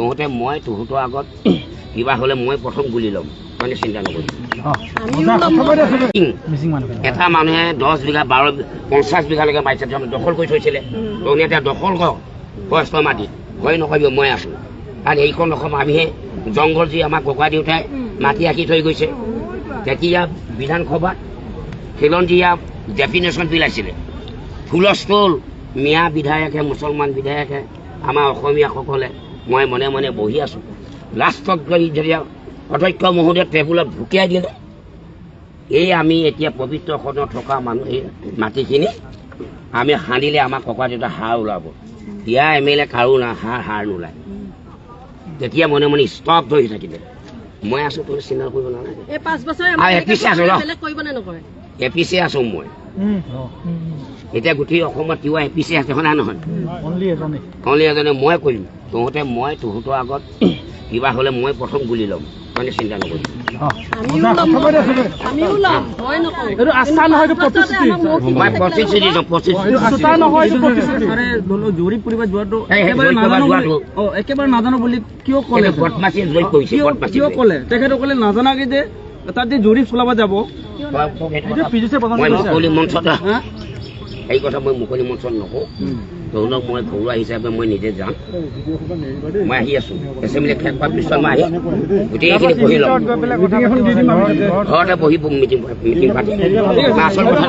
তহঁতে মই তহঁতৰ আগত কিবা হ'লে মই প্ৰথম গুলি ল'ম মানে চিন্তা নকৰিম। এটা মানুহে 10 বিঘা 50 বিঘালৈকে মাটি দখল কৰি থৈছিলে। তহঁতে এতিয়া দখল কৰ কষ্ট মাটি ভয় নকৰিব, মই আছোঁ। কাৰণ এইখন অসম আমিহে জংঘল যি আমাৰ ককা দেউতাই মাটি আঁকি থৈ গৈছে। তেতিয়া বিধানসভাত খিলঞ্জীয়া ডেফিনেশ্যন বিল আছিলে। হুলস্থুল মিয়া বিধায়কে মুছলমান বিধায়কে আমাৰ অসমীয়াসকলে মই মনে মনে বহি আছোঁ। লাষ্টত গৈ যেতিয়া অধ্যক্ষ মহোদয়ে টেবুলত ঢুকিয়াই দিলে, এই আমি এতিয়া পবিত্ৰ সদনত থকা মানুহ এই মাটিখিনি আমি সানিলে আমাৰ ককা দেউতা হাড় ওলাব। দিয়া MLA কাৰো না হাড় নোলায়। তেতিয়া মনে মনে ষ্টক ধৰি থাকিলে। মই আছোঁ, তোৰ চিন্তা কৰিব নালাগে। এপিছে আছোঁ মই। এতিয়া গোটেই অসমত তিৱা এপিছে আছে হয় নহয়? অনলি এজনে মই কৰিম। তহঁতে মই তহঁতৰ আগত কিবা হ'লে মই প্ৰথম গুলি ল'ম মানে চিন্তা নকৰিম। একেবাৰে নাজানো বুলি কিয় ক'লে? তেখেতসকলে নাজানাকে যে তাত যে জৰীপ চলাব যাব মুকলি মঞ্চত এই কথা মই মুকলি মঞ্চত নকওঁ। তহঁতক মই ঘৰুৱা হিচাপে মই নিজে যাম। মই আহি আছোঁ এছেম্বলি শেষ হোৱাৰ পিছত মই আহি গোটেইখিনি বহি ল'ম। ঘৰতে বহি মিটিং পাতি আচল কথা